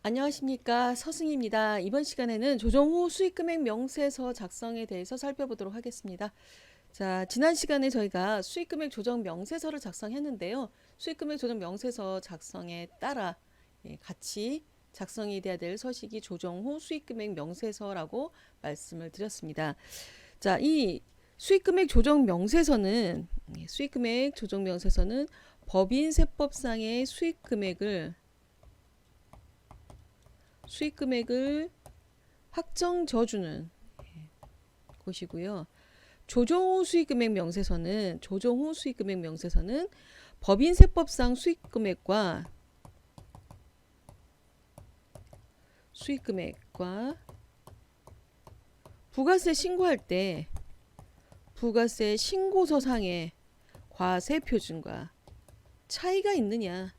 안녕하십니까, 서승입니다. 이번 시간에는 조정 후 수익금액 명세서 작성에 대해서 살펴보도록 하겠습니다. 자, 지난 시간에 저희가 수익금액 조정 명세서를 작성했는데요. 수익금액 조정 명세서 작성에 따라 같이 작성이 돼야 될 서식이 조정 후 수익금액 명세서라고 말씀을 드렸습니다. 자, 이 수익금액 조정 명세서는 법인세법상의 수익금액을 확정 져주는 곳이고요. 조정 후 수익금액 명세서는 법인세법상 수익금액과 부가세 신고할 때 부가세 신고서상의 과세 표준과 차이가 있느냐.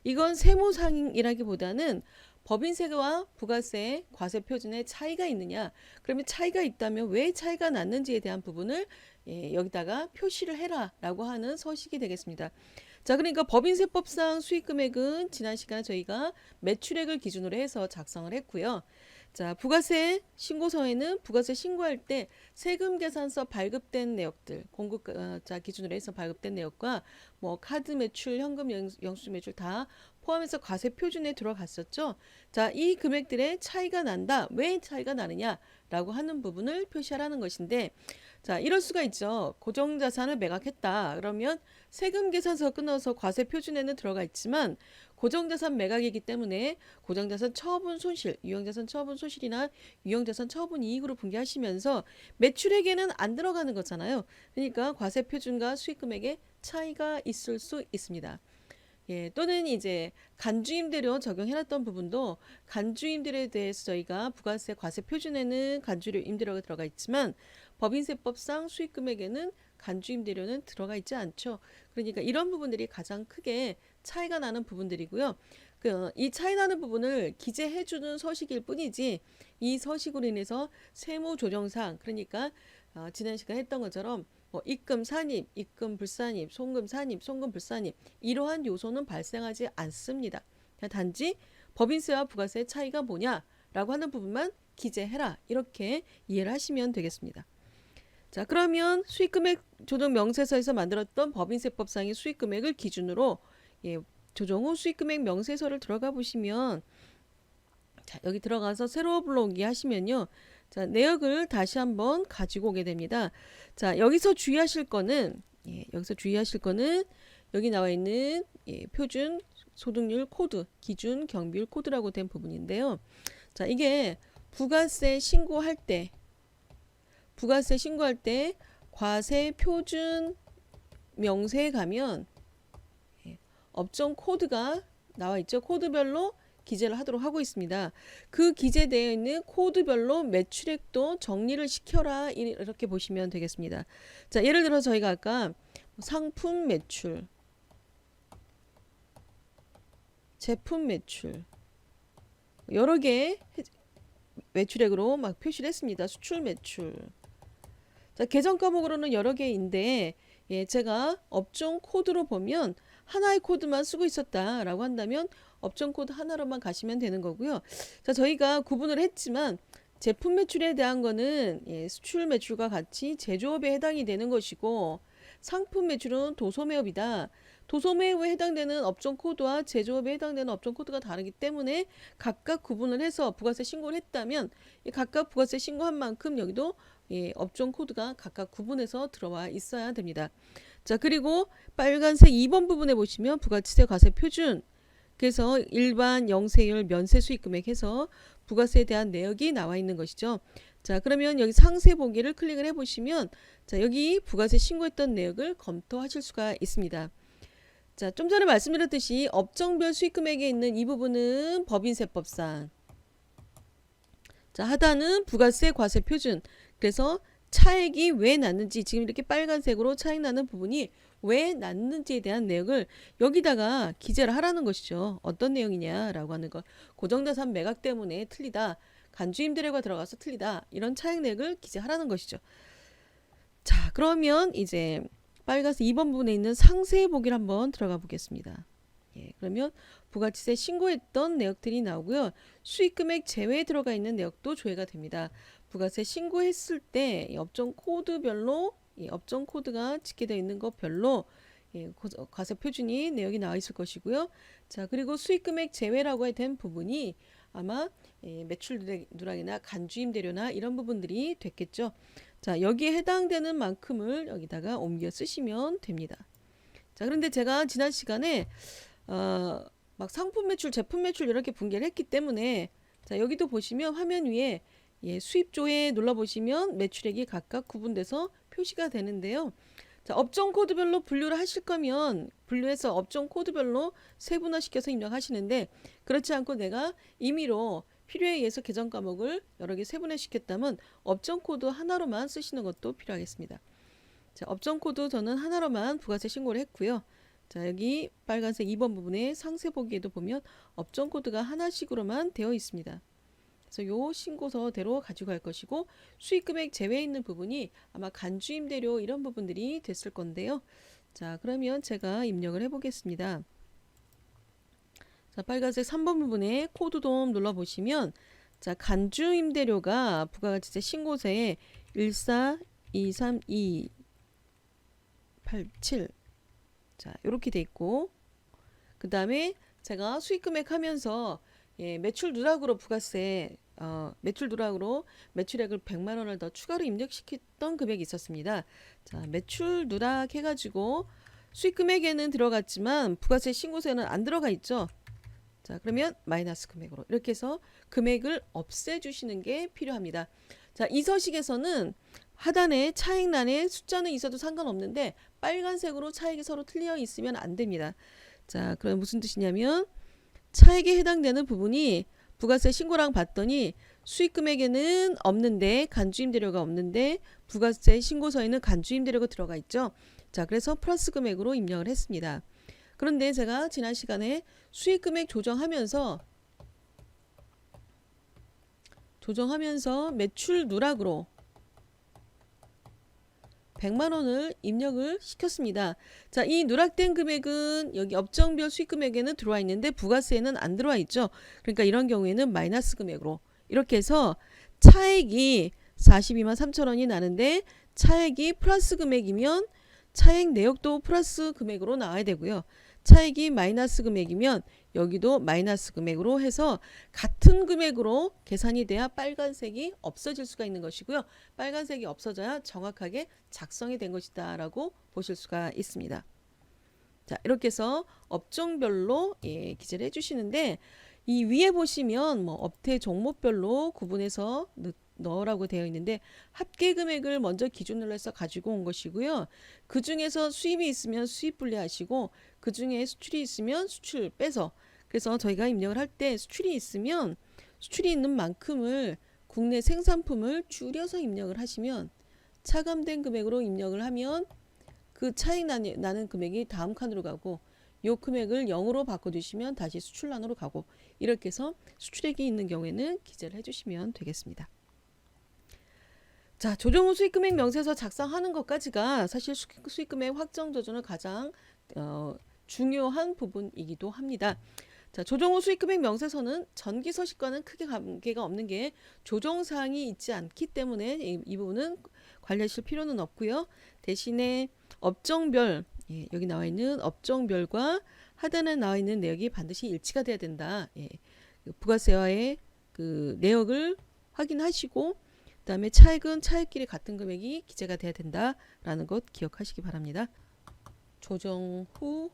이건 세무상이라기보다는 법인세와 부가세 과세 표준에 차이가 있느냐. 그러면 차이가 있다면 왜 차이가 났는지에 대한 부분을 여기다가 표시를 해라 라고 하는 서식이 되겠습니다. 자, 그러니까 법인세법상 수익금액은 지난 시간에 저희가 매출액을 기준으로 해서 작성을 했고요. 자, 부가세 신고서에는 부가세 신고할 때 세금 계산서 발급된 내역들, 공급자 기준으로 해서 발급된 내역과 뭐 카드 매출, 현금 영수 매출 다 포함해서 과세 표준에 들어갔었죠. 자, 이 금액들의 차이가 난다. 왜 차이가 나느냐라고 하는 부분을 표시하라는 것인데, 자, 이럴 수가 있죠. 고정자산을 매각했다. 그러면 세금 계산서 끊어서 과세 표준에는 들어가 있지만 고정자산 매각이기 때문에 고정자산 처분 손실, 유형자산 처분 손실이나 유형자산 처분 이익으로 분개하시면서 매출액에는 안 들어가는 거잖아요. 그러니까 과세 표준과 수익금액의 차이가 있을 수 있습니다. 또는 이제 간주임대료 적용해놨던 부분도 간주임대료에 대해서 저희가 부가세 과세 표준에는 간주임대료가 들어가 있지만 법인세법상 수익금액에는 간주임대료는 들어가 있지 않죠. 그러니까 이런 부분들이 가장 크게 차이가 나는 부분들이고요. 이 차이 나는 부분을 기재해주는 서식일 뿐이지 이 서식으로 인해서 세무조정상 그러니까 지난 시간에 했던 것처럼 입금 산입, 입금 불산입, 송금 산입, 송금 불산입 이러한 요소는 발생하지 않습니다. 그냥 단지 법인세와 부가세의 차이가 뭐냐라고 하는 부분만 기재해라 이렇게 이해를 하시면 되겠습니다. 자, 그러면 수익금액 조정 명세서에서 만들었던 법인세법상의 수익금액을 기준으로 조정 후 수익금액 명세서를 들어가 보시면 자, 여기 들어가서 새로 불러오기 하시면요. 자, 내역을 다시 한번 가지고 오게 됩니다. 자, 여기서 주의하실 거는 여기 나와 있는 표준 소득률 코드, 기준 경비율 코드라고 된 부분인데요. 자, 이게 부가세 신고할 때 과세 표준 명세에 가면 업종 코드가 나와 있죠. 코드별로 기재를 하도록 하고 있습니다. 그 기재되어 있는 코드별로 매출액도 정리를 시켜라 이렇게 보시면 되겠습니다. 자, 예를 들어 저희가 아까 상품 매출, 제품 매출 여러 개 매출액으로 막 표시를 했습니다. 수출 매출. 자, 계정 과목으로는 여러 개인데 제가 업종 코드로 보면 하나의 코드만 쓰고 있었다라고 한다면 업종 코드 하나로만 가시면 되는 거고요. 자, 저희가 구분을 했지만 제품 매출에 대한 거는 수출 매출과 같이 제조업에 해당이 되는 것이고 상품 매출은 도소매업이다. 도소매업에 해당되는 업종 코드와 제조업에 해당되는 업종 코드가 다르기 때문에 각각 구분을 해서 부가세 신고를 했다면 각각 부가세 신고한 만큼 여기도 업종 코드가 각각 구분해서 들어와 있어야 됩니다. 자, 그리고 빨간색 2번 부분에 보시면 부가세 과세 표준 그래서 일반 영세율 면세 수익금액 해서 부가세에 대한 내역이 나와 있는 것이죠. 자, 그러면 여기 상세 보기를 클릭을 해보시면 자, 여기 부가세 신고했던 내역을 검토하실 수가 있습니다. 자, 좀 전에 말씀드렸듯이 업종별 수익금액에 있는 이 부분은 법인세법상 자, 하단은 부가세 과세 표준 그래서 차액이 왜 났는지 지금 이렇게 빨간색으로 차액 나는 부분이 왜 났는지에 대한 내역을 여기다가 기재를 하라는 것이죠. 어떤 내용이냐라고 하는 거. 고정자산 매각 때문에 틀리다. 간주임대료가 들어가서 틀리다. 이런 차액 내역을 기재하라는 것이죠. 자, 그러면 이제 빨간색 2번 부분에 있는 상세 보기를 한번 들어가 보겠습니다. 그러면 부가치세 신고했던 내역들이 나오고요. 수익금액 제외에 들어가 있는 내역도 조회가 됩니다. 부가세 신고했을 때 업종 코드별로 업종 코드가 집계되어 있는 것별로 과세 표준이 내역이 나와 있을 것이고요. 자, 그리고 수익금액 제외라고 된 부분이 아마 매출 누락이나 간주임대료나 이런 부분들이 됐겠죠. 자, 여기에 해당되는 만큼을 여기다가 옮겨 쓰시면 됩니다. 자, 그런데 제가 지난 시간에 막 상품 매출, 제품 매출 이렇게 분개를 했기 때문에 자, 여기도 보시면 화면 위에 수입조에 눌러보시면 매출액이 각각 구분돼서 표시가 되는데요. 자, 업종 코드별로 분류를 하실 거면 분류해서 업종 코드별로 세분화시켜서 입력하시는데 그렇지 않고 내가 임의로 필요에 의해서 계정 과목을 여러 개 세분화시켰다면 업종 코드 하나로만 쓰시는 것도 필요하겠습니다. 자, 업종 코드 저는 하나로만 부가세 신고를 했고요. 자, 여기 빨간색 2번 부분에 상세 보기에도 보면 업종 코드가 하나씩으로만 되어 있습니다. 그래서 요 신고서대로 가지고 갈 것이고 수익금액 제외에 있는 부분이 아마 간주임대료 이런 부분들이 됐을 건데요. 자, 그러면 제가 입력을 해보겠습니다. 자, 빨간색 3번 부분에 코드 도움 눌러보시면 자, 간주임대료가 부가가치세 신고서에 1423287 자, 이렇게 돼 있고 그 다음에 제가 수익금액 하면서 매출 누락으로 부가세 매출 누락으로 매출액을 100만 원을 더 추가로 입력시켰던 금액이 있었습니다. 자, 매출 누락 해가지고 수익금액에는 들어갔지만 부가세 신고서에는 안 들어가 있죠. 자, 그러면 마이너스 금액으로 이렇게 해서 금액을 없애주시는 게 필요합니다. 자, 이 서식에서는 하단에 차액란에 숫자는 있어도 상관없는데 빨간색으로 차액이 서로 틀려 있으면 안 됩니다. 자, 그럼 무슨 뜻이냐면 차액에 해당되는 부분이 부가세 신고랑 봤더니 수익금액에는 없는데 간주임대료가 없는데 부가세 신고서에는 간주임대료가 들어가 있죠. 자, 그래서 플러스 금액으로 입력을 했습니다. 그런데 제가 지난 시간에 수익금액 조정하면서 매출 누락으로 100만 원을 입력을 시켰습니다. 자, 이 누락된 금액은 여기 업종별 수익금액에는 들어와 있는데 부가세에는 안 들어와 있죠. 그러니까 이런 경우에는 마이너스 금액으로 이렇게 해서 차액이 42만 3천 원이 나는데 차액이 플러스 금액이면 차액 내역도 플러스 금액으로 나와야 되고요. 차액이 마이너스 금액이면 여기도 마이너스 금액으로 해서 같은 금액으로 계산이 돼야 빨간색이 없어질 수가 있는 것이고요. 빨간색이 없어져야 정확하게 작성이 된 것이다 라고 보실 수가 있습니다. 자, 이렇게 해서 업종별로 기재를 해주시는데 이 위에 보시면 뭐 업태 종목별로 구분해서 넣으라고 되어 있는데 합계 금액을 먼저 기준으로 해서 가지고 온 것이고요. 그 중에서 수입이 있으면 수입 분리하시고 그 중에 수출이 있으면 수출 빼서 그래서 저희가 입력을 할 때 수출이 있으면 수출이 있는 만큼을 국내 생산품을 줄여서 입력을 하시면 차감된 금액으로 입력을 하면 그 차익 나는 금액이 다음 칸으로 가고 요 금액을 0으로 바꿔주시면 다시 수출란으로 가고 이렇게 해서 수출액이 있는 경우에는 기재를 해주시면 되겠습니다. 자, 조정 후 수익금액 명세서 작성하는 것까지가 사실 수익금액 확정 조정을 가장 중요한 부분이기도 합니다. 자, 조정 후 수익금액 명세서는 전기 서식과는 크게 관계가 없는 게 조정사항이 있지 않기 때문에 이 부분은 관리하실 필요는 없고요. 대신에 업종별 여기 나와 있는 업종별과 하단에 나와 있는 내역이 반드시 일치가 돼야 된다. 부가세와의 그 내역을 확인하시고 그다음에 차액은 차액끼리 같은 금액이 기재가 돼야 된다라는 것 기억하시기 바랍니다. 조정 후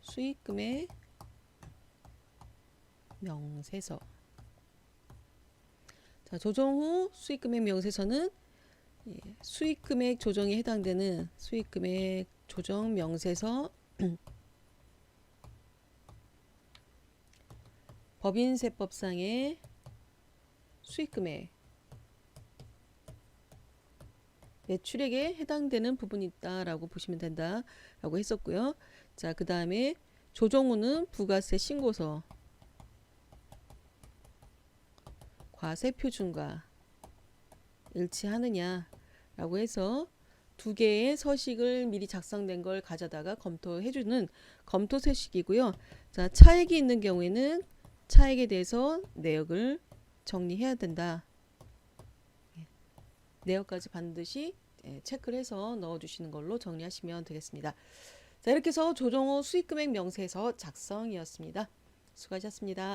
수익금액 명세서. 자, 조정 후 수익금액 명세서는 수익금액 조정에 해당되는 수익금액 조정 명세서 법인세법상의 수익금액 매출액에 해당되는 부분이 있다라고 보시면 된다라고 했었고요. 자, 그 다음에 조정 후는 부가세 신고서 과세 표준과 일치하느냐라고 해서 두 개의 서식을 미리 작성된 걸 가져다가 검토해주는 검토 서식이고요. 자, 차액이 있는 경우에는 차액에 대해서 내역을 정리해야 된다. 내역까지 반드시 체크를 해서 넣어주시는 걸로 정리하시면 되겠습니다. 자, 이렇게 해서 조정호 수익금액 명세서 작성이었습니다. 수고하셨습니다.